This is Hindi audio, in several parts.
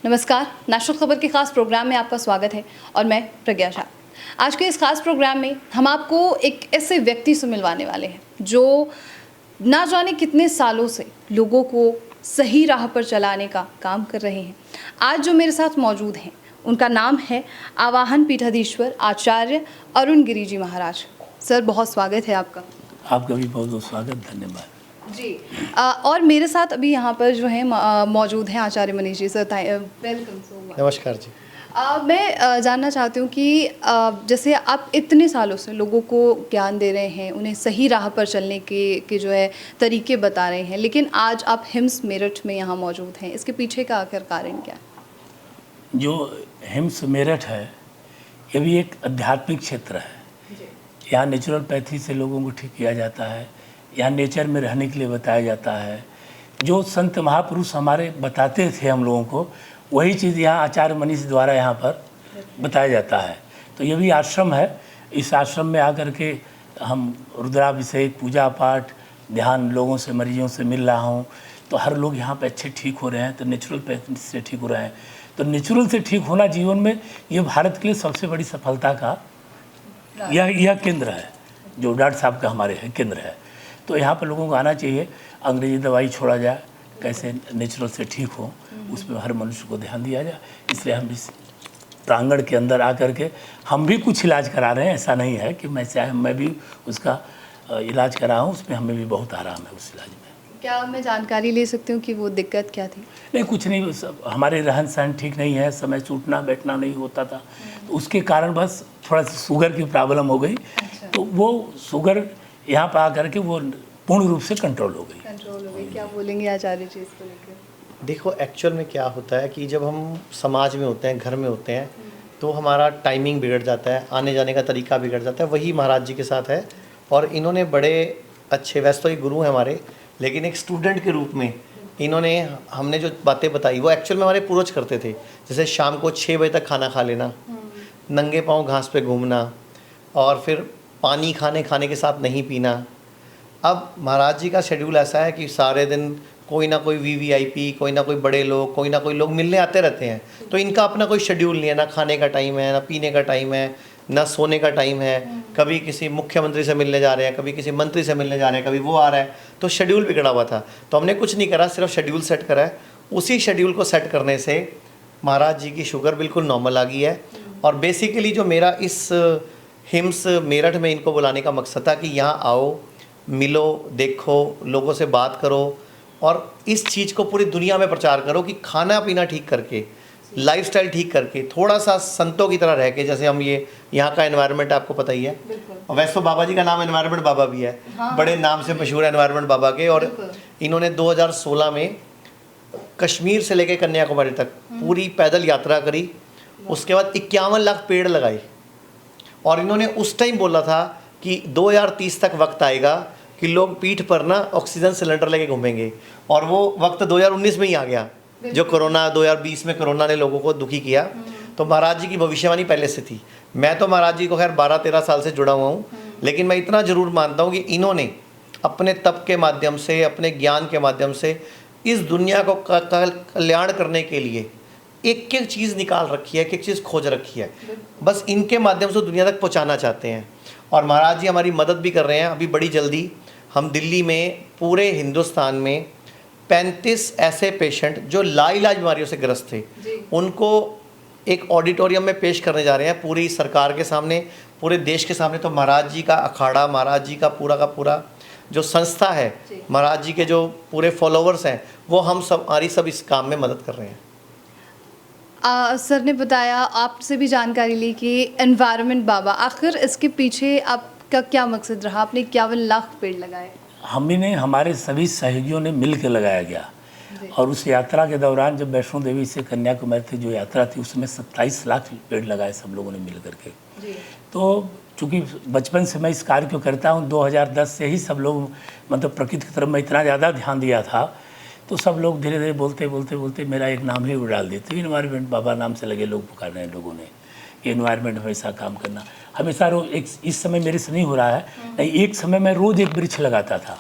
नमस्कार, नेशनल खबर के खास प्रोग्राम में आपका स्वागत है और मैं प्रज्ञा शाह। आज के इस खास प्रोग्राम में हम आपको एक ऐसे व्यक्ति से मिलवाने वाले हैं जो ना जाने कितने सालों से लोगों को सही राह पर चलाने का काम कर रहे हैं। आज जो मेरे साथ मौजूद हैं उनका नाम है आवाहन पीठाधीश्वर आचार्य अरुण गिरी जी महाराज। सर, बहुत स्वागत है आपका। आपका भी बहुत बहुत स्वागत, धन्यवाद जी। और मेरे साथ अभी यहाँ पर जो है मौजूद हैं Acharya Manish ji. Sir, welcome so much. नमस्कार जी। मैं जानना चाहती हूँ कि जैसे आप इतने सालों से लोगों को ज्ञान दे रहे हैं, उन्हें सही राह पर चलने के जो है तरीके बता रहे हैं, लेकिन आज आप हिम्स मेरठ में यहाँ मौजूद हैं, इसके पीछे का आखिर कारण क्या है? जो हिम्स मेरठ है ये भी एक आध्यात्मिक क्षेत्र है। यहाँ नेचुरोपैथी से लोगों को ठीक किया जाता है, यहाँ नेचर में रहने के लिए बताया जाता है। जो संत महापुरुष हमारे बताते थे हम लोगों को, वही चीज़ यहाँ आचार्य मनीष द्वारा यहाँ पर बताया जाता है। तो ये भी आश्रम है। इस आश्रम में आकर के हम रुद्राभिषेक, पूजा पाठ, ध्यान, लोगों से, मरीजों से मिल रहा हूँ। तो हर लोग यहाँ पे अच्छे ठीक हो रहे हैं, तो नेचुरोपैथी से ठीक हो रहे हैं। तो नेचुरल से ठीक होना जीवन में ये भारत के लिए सबसे बड़ी सफलता का यह केंद्र है, जो डॉक्टर साहब का हमारे है केंद्र है। तो यहाँ पर लोगों को आना चाहिए। अंग्रेजी दवाई छोड़ा जाए, कैसे नेचुरल से ठीक हो, उस पर हर मनुष्य को ध्यान दिया जाए। इसलिए हम इस प्रांगण के अंदर आकर के हम भी कुछ इलाज करा रहे हैं। ऐसा नहीं है कि मैं भी उसका इलाज करा हूँ, उसमें हमें भी बहुत आराम है उस इलाज में। क्या मैं जानकारी ले सकती हूँ कि वो दिक्कत क्या थी? नहीं, कुछ नहीं, हमारे रहन सहन ठीक नहीं है, समय से उठना बैठना नहीं होता था, तो उसके कारण बस थोड़ा सा शुगर की प्रॉब्लम हो गई। अच्छा। तो वो शुगर यहाँ पर आकर के वो पूर्ण रूप से कंट्रोल हो गई। क्या बोलेंगे आचार्य जी इसको लेकर? देखो, एक्चुअल में क्या होता है कि जब हम समाज में होते हैं, घर में होते हैं, तो हमारा टाइमिंग बिगड़ जाता है, आने जाने का तरीका बिगड़ जाता है। वही महाराज जी के साथ है। और इन्होंने बड़े अच्छे, वैसे तो ये गुरु हैं हमारे, लेकिन एक स्टूडेंट के रूप में इन्होंने हमने जो बातें बताई वो एक्चुअल में हमारे पूर्वज करते थे। जैसे शाम को 6 बजे तक खाना खा लेना, नंगे पाँव घास पे घूमना, और फिर पानी खाने के साथ नहीं पीना। अब महाराज जी का शेड्यूल ऐसा है कि सारे दिन कोई ना कोई वीवीआईपी, कोई ना कोई बड़े लोग, कोई ना कोई लोग मिलने आते रहते हैं। तो इनका अपना कोई शेड्यूल नहीं है, ना खाने का टाइम है, ना पीने का टाइम है, ना सोने का टाइम है। कभी किसी मुख्यमंत्री से मिलने जा रहे हैं, कभी किसी मंत्री से मिलने जा रहे हैं, कभी वो आ रहा है। तो शेड्यूल बिगड़ा हुआ था। तो हमने कुछ नहीं करा, सिर्फ शेड्यूल सेट करा है। उसी शेड्यूल को सेट करने से महाराज जी की शुगर बिल्कुल नॉर्मल आ गई है। और बेसिकली जो मेरा इस हिम्स मेरठ में इनको बुलाने का मकसद था कि यहाँ आओ, मिलो, देखो, लोगों से बात करो, और इस चीज़ को पूरी दुनिया में प्रचार करो कि खाना पीना ठीक करके, लाइफस्टाइल ठीक करके, थोड़ा सा संतों की तरह रह के, जैसे हम ये यहाँ का एनवायरनमेंट आपको पता ही है। और वैसे तो बाबा जी का नाम एनवायरनमेंट बाबा भी है। हाँ। बड़े नाम से मशहूर है एनवायरनमेंट बाबा के। और इन्होंने 2016 में कश्मीर से लेकर कन्याकुमारी तक पूरी पैदल यात्रा करी। उसके बाद 51 लाख पेड़ लगाए। और इन्होंने उस टाइम बोला था कि 2030 तक वक्त आएगा कि लोग पीठ पर ना ऑक्सीजन सिलेंडर लेके घूमेंगे। और वो वक्त 2019 में ही आ गया, जो कोरोना 2020 में कोरोना ने लोगों को दुखी किया। तो महाराज जी की भविष्यवाणी पहले से थी। मैं तो महाराज जी को खैर 12-13 साल से जुड़ा हुआ हूँ, लेकिन मैं इतना ज़रूर मानता हूँ कि इन्होंने अपने तप के माध्यम से, अपने ज्ञान के माध्यम से इस दुनिया को कल्याण करने के लिए एक एक चीज़ निकाल रखी है, एक एक चीज़ खोज रखी है। बस इनके माध्यम से दुनिया तक पहुँचाना चाहते हैं। और महाराज जी हमारी मदद भी कर रहे हैं। अभी बड़ी जल्दी हम दिल्ली में, पूरे हिंदुस्तान में 35 ऐसे पेशेंट जो लाइलाज बीमारियों से ग्रस्त थे, उनको एक ऑडिटोरियम में पेश करने जा रहे हैं, पूरी सरकार के सामने, पूरे देश के सामने। तो महाराज जी का अखाड़ा, महाराज जी का पूरा जो संस्था है, महाराज जी के जो पूरे फॉलोवर्स हैं, वो हम सब, हमारी सब इस काम में मदद कर रहे हैं। सर ने बताया, आपसे भी जानकारी ली कि एनवायरनमेंट बाबा, आखिर इसके पीछे आपका क्या मकसद रहा? आपने 51 लाख पेड़ लगाए। हम ही नहीं, हमारे सभी सहयोगियों ने मिल के लगाया गया। और उस यात्रा के दौरान जब वैष्णो देवी से कन्याकुमारी की जो यात्रा थी, उसमें 27 लाख पेड़ लगाए सब लोगों ने मिल करके। तो चूँकि बचपन से मैं इस कार्य को करता हूँ, 2010 से ही सब लोग, मतलब प्रकृति की तरफ मैं इतना ज़्यादा ध्यान दिया था, तो सब लोग धीरे धीरे बोलते मेरा एक नाम ही डाल देते, एनवायरनमेंट बाबा नाम से लगे लोग पुकार रहे हैं लोगों ने कि एनवायरनमेंट हमेशा काम करना। हमेशा रोज, एक इस समय मेरे से नहीं हो रहा है, नहीं, एक समय मैं रोज़ एक वृक्ष लगाता था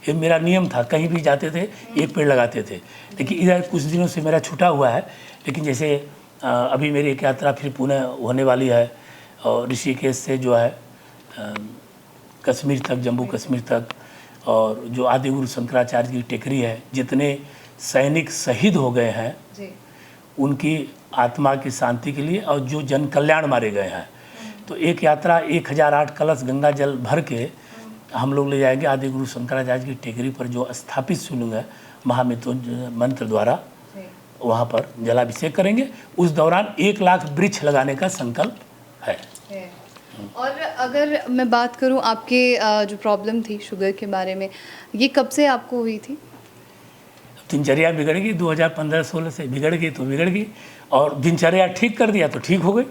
ये मेरा नियम था, कहीं भी जाते थे एक पेड़ लगाते थे। लेकिन इधर कुछ दिनों से मेरा छूटा हुआ है। लेकिन जैसे अभी मेरी एक यात्रा फिर पुणे होने वाली है, और ऋषिकेश से जो है कश्मीर तक, जम्मू कश्मीर तक, और जो आदिगुरु शंकराचार्य की टेकरी है, जितने सैनिक शहीद हो गए हैं जी। उनकी आत्मा की शांति के लिए, और जो जन कल्याण मारे गए हैं, तो एक यात्रा 1008 कलश गंगा जल भर के हम लोग ले जाएंगे आदिगुरु शंकराचार्य की टेकरी पर, जो स्थापित शिवलिंग है महामृत्युंजय मंत्र द्वारा, वहाँ पर जलाभिषेक करेंगे। उस दौरान 1 लाख वृक्ष लगाने का संकल्प है। और अगर मैं बात करूं आपके जो प्रॉब्लम थी शुगर के बारे में, ये कब से आपको हुई थी? दिनचर्या बिगड़ गई, 2015-16 से बिगड़ गई तो बिगड़ गई, और दिनचर्या ठीक कर दिया तो ठीक हो गई।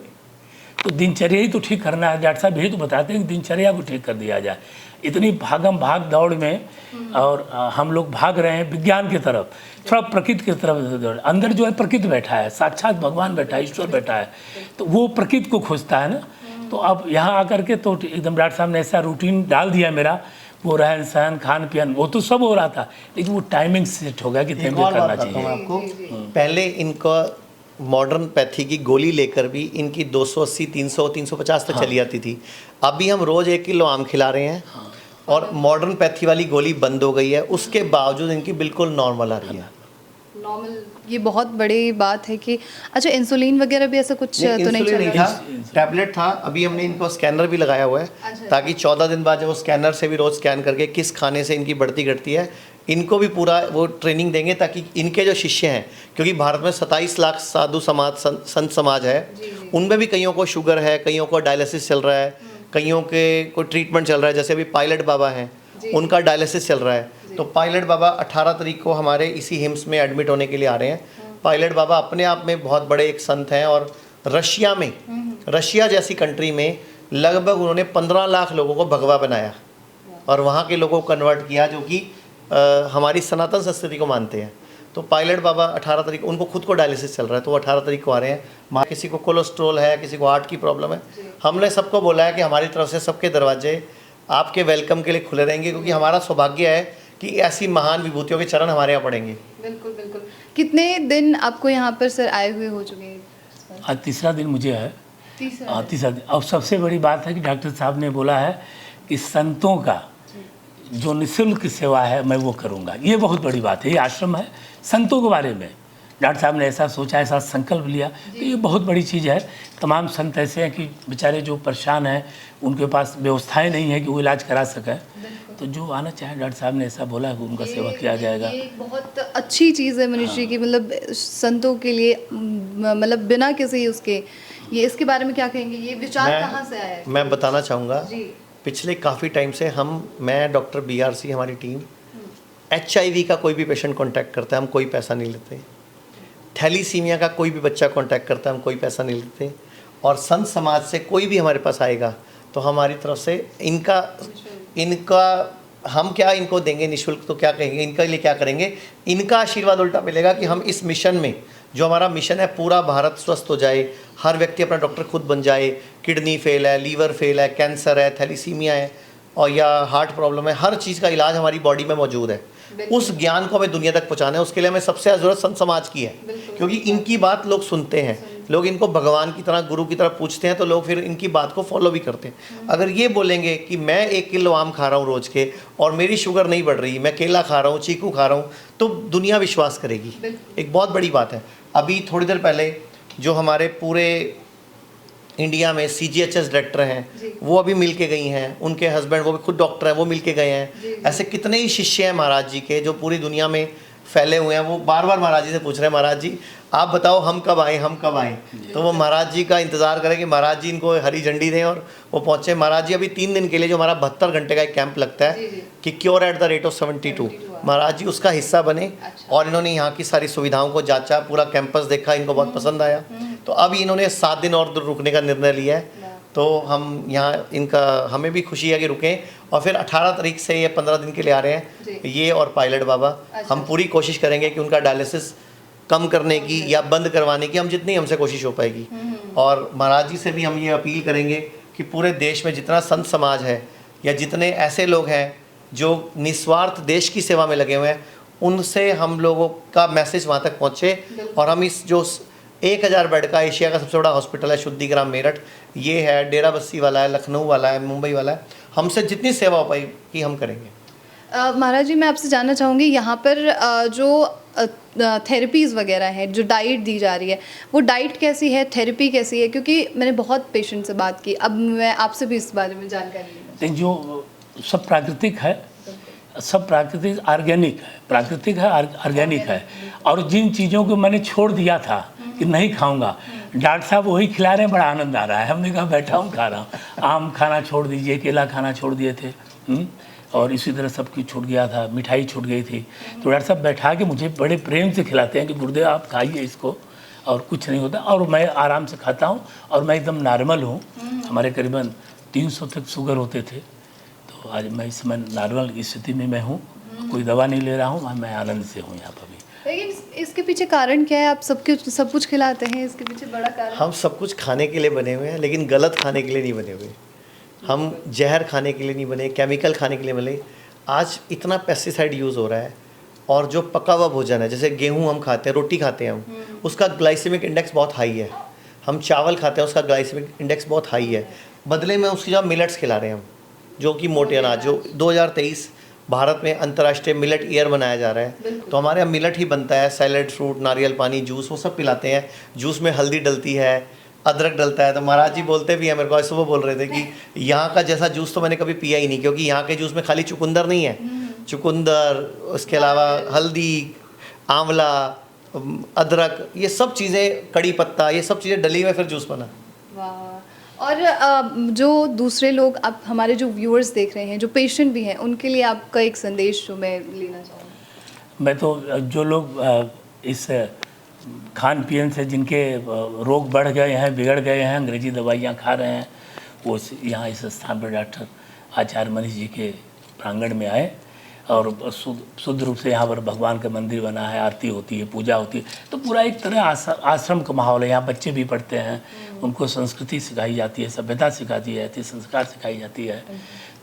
तो दिनचर्या ही तो ठीक करना है, डॉक्टर साहब यही तो बताते हैं कि दिनचर्या को ठीक कर दिया जाए। इतनी भागम भाग दौड़ में, और हम लोग भाग रहे हैं विज्ञान की तरफ, थोड़ा प्रकृति की तरफ। अंदर जो है प्रकृति बैठा है, साक्षात भगवान बैठा है, ईश्वर बैठा है, तो वो प्रकृति को खोजता है ना। तो अब यहाँ आकर के तो एकदम डॉक्टर साहब ने ऐसा रूटीन डाल दिया मेरा, वो रहन सहन खान पियन वो तो सब हो रहा था, लेकिन वो टाइमिंग सेट हो गया कि एक और करना बात बताता हूँ चाहिए। आपको, पहले इनका मॉडर्न पैथी की गोली लेकर भी इनकी 280, 300, 350 तक चली जाती थी। अभी हम रोज़ 1 किलो आम खिला रहे हैं, और मॉडर्न पैथी वाली गोली बंद हो गई है, उसके बावजूद इनकी बिल्कुल नॉर्मल आ रही है। नॉर्मल, ये बहुत बड़ी बात है कि अच्छा इंसुलिन वगैरह भी ऐसा कुछ तो नहीं चल इंसुलिन नहीं रहा? था, टैबलेट था। अभी हमने इनको स्कैनर भी लगाया हुआ है, ताकि 14 दिन बाद जब वो स्कैनर से भी रोज़ स्कैन करके किस खाने से इनकी बढ़ती घटती है, इनको भी पूरा वो ट्रेनिंग देंगे, ताकि इनके जो शिष्य हैं, क्योंकि भारत में 27 लाख साधु समाज, संत समाज है, उनमें भी कईयों को शुगर है, कईयों को डायलिसिस चल रहा है, कईयों के कोई ट्रीटमेंट चल रहा है। जैसे अभी पायलट बाबा हैं, उनका डायलिसिस चल रहा है। तो पायलट बाबा 18 तारीख को हमारे इसी हिम्स में एडमिट होने के लिए आ रहे हैं। पायलट बाबा अपने आप में बहुत बड़े एक संत हैं, और रशिया में, रशिया जैसी कंट्री में लगभग उन्होंने 15 लाख लोगों को भगवा बनाया, और वहाँ के लोगों को कन्वर्ट किया, जो कि हमारी सनातन संस्कृति को मानते हैं। तो पायलट बाबा 18 तारीख, उनको खुद को डायलिसिस चल रहा है, तो वो 18 तारीख को आ रहे हैं। वहाँ किसी को कोलेस्ट्रोल है, किसी को हार्ट की प्रॉब्लम है। हमने सबको बोला है कि हमारी तरफ से सबके दरवाजे आपके वेलकम के लिए खुले रहेंगे, क्योंकि हमारा सौभाग्य है कि ऐसी महान विभूतियों के चरण हमारे यहाँ पड़ेंगे। बिल्कुल बिल्कुल। कितने दिन आपको यहाँ पर सर आए हुए हो चुके हैं? आज तीसरा दिन मुझे है। तीसरा दिन। और सबसे बड़ी बात है कि डॉक्टर साहब ने बोला है कि संतों का जो निःशुल्क सेवा है मैं वो करूँगा। ये बहुत बड़ी बात है। ये आश्रम है, संतों के बारे में डॉक्टर साहब ने ऐसा सोचा, ऐसा संकल्प लिया, तो ये बहुत बड़ी चीज़ है। तमाम संत ऐसे हैं कि बेचारे जो परेशान हैं, उनके पास व्यवस्थाएं नहीं है कि वो इलाज करा सकें, तो जो आना चाहे डॉक्टर साहब ने ऐसा बोला है कि उनका सेवा किया जाएगा। ये बहुत अच्छी चीज़ है मनुष्य की, मतलब संतों के लिए, मतलब बिना किसी उसके, ये इसके बारे में क्या कहेंगे? ये विचार कहाँ से आया है? मैं बताना चाहूँगा, जी। पिछले काफ़ी टाइम से मैं डॉक्टर BRC, हमारी टीम HIV का कोई भी पेशेंट कांटेक्ट करता है, हम कोई पैसा नहीं लेते। थैलीसीमिया का कोई भी बच्चा कांटेक्ट करता है, हम कोई पैसा नहीं लेते। और संत समाज से कोई भी हमारे पास आएगा तो हमारी तरफ से इनका हम क्या इनको देंगे निःशुल्क, तो क्या कहेंगे, इनके लिए क्या करेंगे, इनका आशीर्वाद उल्टा मिलेगा कि हम इस मिशन में, जो हमारा मिशन है, पूरा भारत स्वस्थ हो जाए, हर व्यक्ति अपना डॉक्टर खुद बन जाए। किडनी फेल है, लीवर फेल है, कैंसर है, थैलीसीमिया है, और या हार्ट प्रॉब्लम है, हर चीज़ का इलाज हमारी बॉडी में मौजूद है। उस ज्ञान को हमें दुनिया तक पहुंचाना है। उसके लिए हमें सबसे ज़्यादा ज़रूरत संत समाज की है, क्योंकि इनकी बात लोग सुनते हैं, लोग इनको भगवान की तरह, गुरु की तरह पूछते हैं, तो लोग फिर इनकी बात को फॉलो भी करते हैं। अगर ये बोलेंगे कि मैं 1 किलो आम खा रहा हूँ रोज़ के और मेरी शुगर नहीं बढ़ रही, मैं केला खा रहा हूँ, चीकू खा रहा हूँ, तो दुनिया विश्वास करेगी। एक बहुत बड़ी बात है। अभी थोड़ी देर पहले जो हमारे पूरे इंडिया में CGHS डायरेक्टर हैं, वो अभी मिल के गई हैं, उनके हस्बैंड वो भी खुद डॉक्टर हैं, वो मिल के गए हैं। ऐसे कितने ही शिष्य हैं महाराज जी के जो पूरी दुनिया में फैले हुए हैं। वो बार बार महाराज जी से पूछ रहे हैं, महाराज जी आप बताओ हम कब आएँ, हम कब आएँ। तो वो महाराज जी का इंतज़ार करें कि महाराज जी इनको हरी झंडी दें और वो पहुँचे। महाराज जी अभी 3 दिन के लिए, जो हमारा 72 घंटे का एक कैंप लगता है कि cure at the rate of 72, महाराज जी उसका हिस्सा बने। और इन्होंने यहाँ की सारी सुविधाओं को जांचा, पूरा कैंपस देखा, इनको बहुत पसंद आया। तो अब इन्होंने 7 दिन और रुकने का निर्णय लिया है। तो हम यहाँ इनका, हमें भी खुशी है कि रुकें। और फिर 18 तारीख से ये 15 दिन के लिए आ रहे हैं, ये और पायलट बाबा। हम पूरी कोशिश करेंगे कि उनका डायलिसिस कम करने की या बंद करवाने की, हम जितनी हमसे कोशिश हो पाएगी। और महाराज जी से भी हम ये अपील करेंगे कि पूरे देश में जितना संत समाज है या जितने ऐसे लोग हैं जो निस्वार्थ देश की सेवा में लगे हुए हैं, उनसे हम लोगों का मैसेज वहाँ तक पहुँचे और हम इस जो 1000 बेड का एशिया का सबसे बड़ा हॉस्पिटल है शुद्धिग्राम मेरठ, ये है, डेरा बस्सी वाला है, लखनऊ वाला है, मुंबई वाला है, हमसे जितनी सेवा हो पाएगी हम करेंगे। महाराज जी, मैं आपसे जानना चाहूँगी यहाँ पर जो थेरेपीज़ वगैरह है, जो डाइट दी जा रही है, वो डाइट कैसी है, थेरेपी कैसी है? क्योंकि मैंने बहुत पेशेंट से बात की, अब मैं आपसे भी इस बारे में जानकारी लेना। नहीं, जो सब प्राकृतिक है, सब प्राकृतिक ऑर्गेनिक है, प्राकृतिक है, ऑर्गेनिक है। और जिन चीज़ों को मैंने छोड़ दिया था कि नहीं खाऊंगा, डॉक्टर साहब वही खिला रहे हैं, बड़ा आनंद आ रहा है। हमने कहा बैठा हूँ खा रहा हूँ। आम खाना छोड़ दीजिए, केला खाना छोड़ दिए थे, और इसी तरह सब कुछ छूट गया था, मिठाई छूट गई थी। तो डॉक्टर साहब बैठा के मुझे बड़े प्रेम से खिलाते हैं कि गुरुदेव आप खाइए इसको और कुछ नहीं होता, और मैं आराम से खाता हूँ और मैं एकदम नॉर्मल हूँ। हमारे करीबन 300 तक शुगर होते थे, तो आज मैं इस समय नॉर्मल स्थिति में मैं हूँ, कोई दवा नहीं ले रहा हूँ, मैं आनंद से हूँ यहाँ पर भी। लेकिन इसके पीछे कारण क्या है? आप सब कुछ खिलाते हैं, इसके पीछे बड़ा कारण? हम सब कुछ खाने के लिए बने हुए हैं, लेकिन गलत खाने के लिए नहीं बने हुए। हम जहर खाने के लिए नहीं बने, केमिकल खाने के लिए बने। आज इतना पेस्टिसाइड यूज़ हो रहा है, और जो पका हुआ भोजन है, जैसे गेहूं हम खाते हैं, रोटी खाते हैं हम, उसका ग्लाइसेमिक इंडेक्स बहुत हाई है। हम चावल खाते हैं, उसका ग्लाइसेमिक इंडेक्स बहुत हाई है। बदले में उसकी जगह मिलेट्स खिला रहे हैं हम, जो कि मोटे अनाज, जो 2023 भारत में अंतर्राष्ट्रीय मिलेट ईयर मनाया जा रहा है, तो हमारे यहाँ मिलेट ही बनता है। सैलेड, फ्रूट, नारियल पानी, जूस, वो सब पिलाते हैं। जूस में हल्दी डलती है, अदरक डलता है। तो महाराज जी बोलते भी हैं मेरे को, आज सुबह बोल रहे थे कि यहाँ का जैसा जूस तो मैंने कभी पिया ही नहीं, क्योंकि यहाँ के जूस में खाली चुकंदर नहीं है, चुकंदर, उसके अलावा हल्दी, आंवला, अदरक, ये सब चीज़ें, कड़ी पत्ता, ये सब चीज़ें डली हुई फिर जूस बना। वाह। और जो दूसरे लोग, आप हमारे जो व्यूअर्स देख रहे हैं, जो पेशेंट भी हैं, उनके लिए आपका एक संदेश जो मैं लेना चाहूँगी। मैं तो जो लोग इस खान पीन से जिनके रोग बढ़ गए हैं, बिगड़ गए हैं, अंग्रेजी दवाइयाँ खा रहे हैं, वो यहाँ इस स्थान पर डॉक्टर आचार्य मनीष जी के प्रांगण में आए, और शुद्ध रूप से यहाँ पर भगवान का मंदिर बना है, आरती होती है, पूजा होती है। तो पूरा एक तरह आश्रम का माहौल है। यहाँ बच्चे भी पढ़ते हैं, उनको संस्कृति सिखाई जाती है, सभ्यता सिखाती है, संस्कार सिखाई जाती है।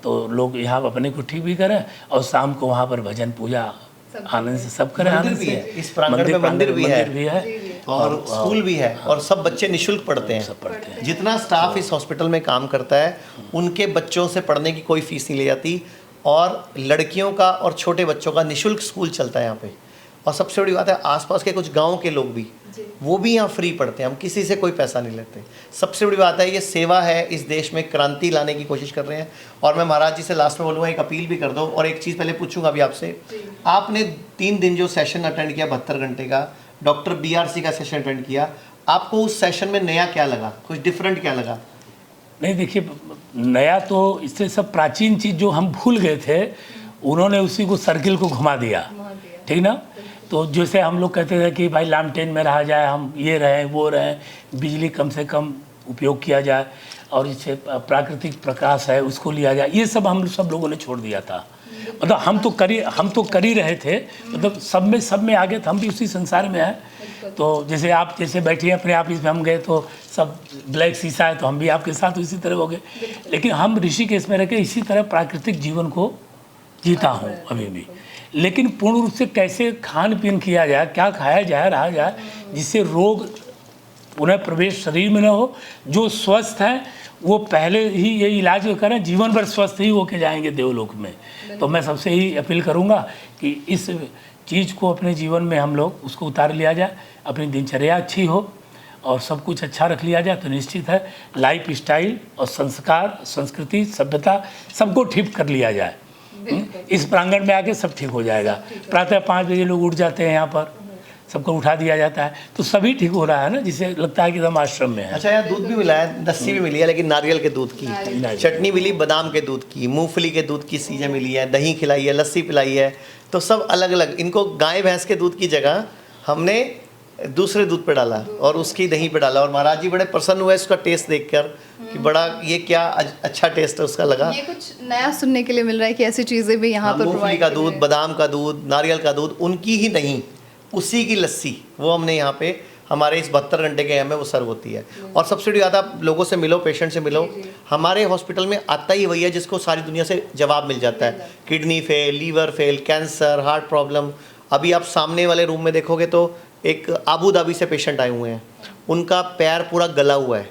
तो लोग यहाँ अपने को ठीक भी करें, और शाम को वहाँ पर भजन पूजा आनंद से सब करें। आनंद से इस प्रांगण में मंदिर भी है और स्कूल भी है, और सब बच्चे निःशुल्क पढ़ते हैं। सब पढ़ते हैं। जितना स्टाफ इस हॉस्पिटल में काम करता है, उनके बच्चों से पढ़ने की कोई फीस नहीं ली जाती, और लड़कियों का और छोटे बच्चों का निःशुल्क स्कूल चलता है यहाँ पे। और सबसे बड़ी बात है, आसपास के कुछ गाँव के लोग भी, वो भी यहाँ फ्री पढ़ते हैं, हम किसी से कोई पैसा नहीं लेते। सबसे बड़ी बात है, ये सेवा है, इस देश में क्रांति लाने की कोशिश कर रहे हैं। और मैं महाराज जी से लास्ट में बोलूँगा, एक अपील भी कर दो, और एक चीज़ पहले पूछूंगा अभी आपसे। आपने 3 दिन जो सेशन अटेंड किया 72 घंटे का, डॉक्टर BRC का सेशन अटेंड किया, आपको उस सेशन में नया क्या लगा, कुछ डिफरेंट क्या लगा? नहीं, देखिए, नया तो इससे सब प्राचीन चीज़ जो हम भूल गए थे, उन्होंने उसी को सर्किल को घुमा दिया, ठीक ना। तो जैसे हम लोग कहते थे कि भाई लालटेन में रहा जाए, हम ये रहें वो रहें, बिजली कम से कम उपयोग किया जाए, और जैसे प्राकृतिक प्रकाश है उसको लिया जाए, ये सब हम सब लोगों ने छोड़ दिया था। मतलब हम तो कर ही रहे थे, मतलब सब में आ गए थे, हम भी उसी संसार में हैं। तो जैसे आप जैसे बैठिए अपने आप, इसमें हम गए तो सब ब्लैक शीशा है, तो हम भी आपके साथ उसी तरह हो गए। लेकिन हम ऋषिकेश में रह के इसी तरह प्राकृतिक जीवन को जीता हूँ अभी भी। लेकिन पूर्ण रूप से कैसे खान पीन किया जाए, क्या खाया जाए, रहा जाए, जिससे रोग पुनः प्रवेश शरीर में न हो। जो स्वस्थ हैं वो पहले ही ये इलाज करें, जीवन भर स्वस्थ ही होके जाएंगे देवलोक में। तो मैं सबसे ही अपील करूँगा कि इस चीज़ को अपने जीवन में हम लोग उसको उतार लिया जाए, अपनी दिनचर्या अच्छी हो और सब कुछ अच्छा रख लिया जाए, तो निश्चित है लाइफ स्टाइल और संस्कार, संस्कृति, सभ्यता सबको ठीक कर लिया जाए। इस प्रांगण में आके सब ठीक हो जाएगा। प्रातः 5 बजे लोग उठ जाते हैं, यहाँ पर सबको उठा दिया जाता है, तो सभी ठीक हो रहा है ना, जिससे लगता है कि हम आश्रम में है। अच्छा, यहाँ दूध भी मिला है, लस्सी भी मिली है, लेकिन नारियल के दूध की, चटनी मिली बादाम के दूध की, मूंगफली के दूध की चीज़ें मिली है, दही खिलाई है, लस्सी पिलाई है, तो सब अलग अलग। इनको गाय भैंस के दूध की जगह हमने दूसरे दूध पे डाला और उसकी दही पे डाला, और महाराज जी बड़े प्रसन्न हुए इसका टेस्ट देखकर कि बड़ा ये क्या अच्छा टेस्ट है उसका लगा। ये कुछ नया सुनने के लिए मिल रहा है कि ऐसी चीज़ें भी यहाँ पर मूंगफली का दूध, बादाम का दूध, नारियल का दूध, उनकी ही नहीं, उसी की लस्सी वो हमने यहाँ पे हमारे इस 72 घंटे के में वो सर्व होती है। और सबसे ज़्यादा आप लोगों से मिलो, पेशेंट से मिलो। हमारे हॉस्पिटल में आता ही वही है जिसको सारी दुनिया से जवाब मिल जाता है। Kidney fail, liver fail, cancer, heart problem. अभी आप सामने वाले रूम में देखोगे तो एक आबू धाबी से पेशेंट आए हुए हैं, उनका पैर पूरा गला हुआ है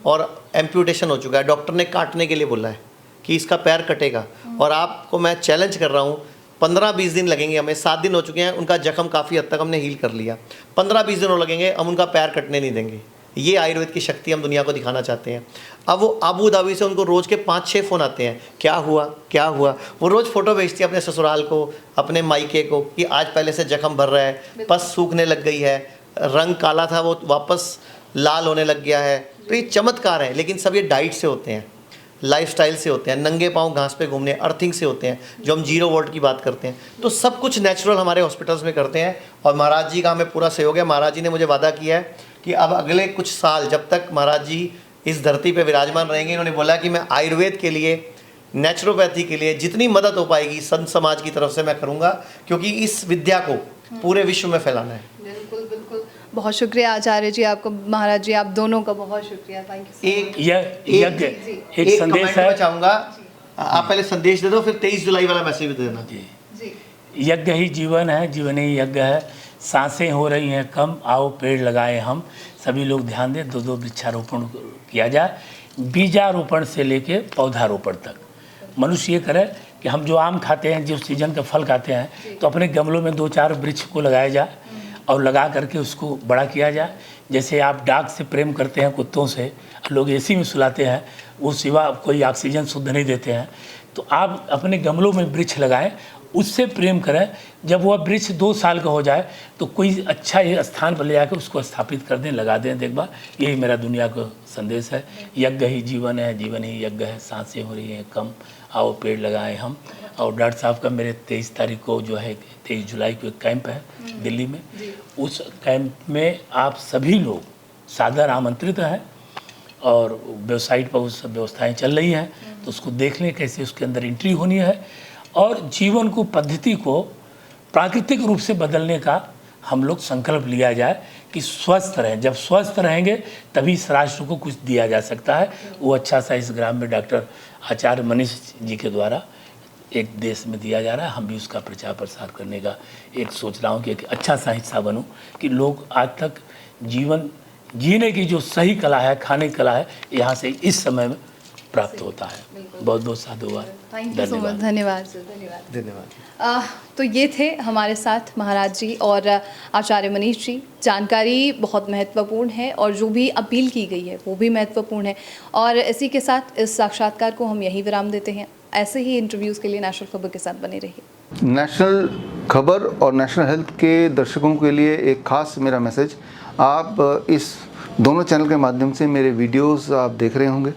और एम्प्यूटेशन हो चुका है। डॉक्टर ने काटने के लिए बोला है कि इसका पैर कटेगा, और आपको मैं चैलेंज कर रहा हूँ 15-20 दिन लगेंगे हमें। 7 दिन हो चुके हैं, उनका जख्म काफ़ी हद तक हमने हील कर लिया। 15-20 दिन और लगेंगे, हम उनका पैर कटने नहीं देंगे। ये आयुर्वेद की शक्ति हम दुनिया को दिखाना चाहते हैं। अब वो आबू धाबी से उनको रोज़ के 5-6 फ़ोन आते हैं, क्या हुआ क्या हुआ। वो रोज़ फ़ोटो भेजती है अपने ससुराल को, अपने मायके को, कि आज पहले से जख्म भर रहा है, पस सूखने लग गई है, रंग काला था वो वापस लाल होने लग गया है। तो ये चमत्कार है, लेकिन सब ये डाइट से होते हैं, लाइफस्टाइल से होते हैं, नंगे पाँव घास पे घूमने, अर्थिंग से होते हैं, जो हम 0 वोल्ट की बात करते हैं। तो सब कुछ नेचुरल हमारे हॉस्पिटल्स में करते हैं, और महाराज जी का हमें पूरा सहयोग है। महाराज जी ने मुझे वादा किया है कि अब अगले कुछ साल, जब तक महाराज जी इस धरती पे विराजमान रहेंगे, इन्होंने बोला कि मैं आयुर्वेद के लिए, नेचुरोपैथी के लिए जितनी मदद हो पाएगी संत समाज की तरफ से मैं करूँगा, क्योंकि इस विद्या को पूरे विश्व में फैलाना है। बिल्कुल बिल्कुल, बहुत शुक्रिया आचार्य जी, आपको महाराज जी, आप दोनों का बहुत शुक्रिया। Thank you. एक संदेश कमेंट है, मैं चाहूँगा, आप पहले संदेश दे दो, फिर 23 जुलाई वाला मैसेज भी देना। जी, यज्ञ ही जीवन है, जीवन ही यज्ञ है। सांसें हो रही हैं कम, आओ पेड़ लगाए हम। सभी लोग ध्यान दें, 2-2 वृक्षारोपण किया जाए, बीजारोपण से लेके पौधारोपण तक। मनुष्य ये करे कि हम जो आम खाते हैं, जो सीजन का फल खाते हैं, तो अपने गमलों में 2-4 वृक्ष को लगाया जाए और लगा करके उसको बड़ा किया जाए। जैसे आप डाक से प्रेम करते हैं कुत्तों से, लोग एसी में सुलाते हैं, वो सिवा कोई ऑक्सीजन शुद्ध नहीं देते हैं, तो आप अपने गमलों में वृक्ष लगाएं, उससे प्रेम करें। जब वह वृक्ष 2 साल का हो जाए तो कोई अच्छा ये स्थान पर ले जाकर उसको स्थापित कर दें, लगा दें, देखभाल। यही मेरा दुनिया को संदेश है। यज्ञ ही जीवन है, जीवन ही यज्ञ है। सांसें हो रही हैं कम, आओ पेड़ लगाएं हम। और डॉक्टर साहब का मेरे 23 तारीख को जो है, 23 जुलाई को एक कैंप है दिल्ली में। उस कैंप में आप सभी लोग सादर आमंत्रित हैं, और वेबसाइट पर उस व्यवस्थाएं चल रही हैं, तो उसको देख लें कैसे उसके अंदर एंट्री होनी है। और जीवन को, पद्धति को प्राकृतिक रूप से बदलने का हम लोग संकल्प लिया जाए कि स्वस्थ रहें। जब स्वस्थ रहेंगे तभी इस राष्ट्र को कुछ दिया जा सकता है। वो अच्छा सा इस ग्राम में डॉक्टर आचार्य मनीष जी के द्वारा एक देश में दिया जा रहा है। हम भी उसका प्रचार प्रसार करने का एक सोच रहा हूँ कि एक अच्छा सा हिस्सा बनूँ, कि लोग आज तक जीवन जीने की जो सही कला है, खाने की कला है, यहाँ से इस समय में प्राप्त होता है। बहुत बहुत साधुवाद। Thank you so much. धन्यवाद सर, धन्यवाद। धन्यवाद। तो ये थे हमारे साथ महाराज जी और आचार्य मनीष जी। जानकारी बहुत महत्वपूर्ण है, और जो भी अपील की गई है वो भी महत्वपूर्ण है। और इसी के साथ इस साक्षात्कार को हम यही विराम देते हैं। ऐसे ही इंटरव्यूज़ के लिए नेशनल खबर के साथ बने रहिए। नेशनल खबर और नेशनल हेल्थ के दर्शकों के लिए एक खास मेरा मैसेज, आप इस दोनों चैनल के माध्यम से मेरे वीडियोस आप देख रहे होंगे,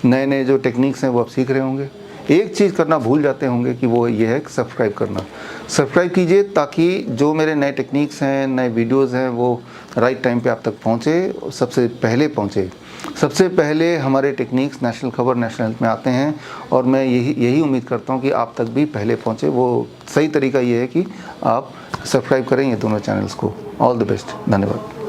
नए नए जो टेक्निक्स हैं वो आप सीख रहे होंगे। एक चीज़ करना भूल जाते होंगे कि वो ये है कि सब्सक्राइब करना। सब्सक्राइब कीजिए ताकि जो मेरे नए टेक्निक्स हैं, नए वीडियोस हैं, वो राइट टाइम पे आप तक पहुँचे, सबसे पहले पहुँचे। सबसे पहले हमारे टेक्निक्स नेशनल खबर, नेशनल हेल्थ में आते हैं, और मैं यही उम्मीद करता हूँ कि आप तक भी पहले पहुँचे। वो सही तरीका ये है कि आप सब्सक्राइब करें ये दोनों चैनल्स को। All the best. धन्यवाद।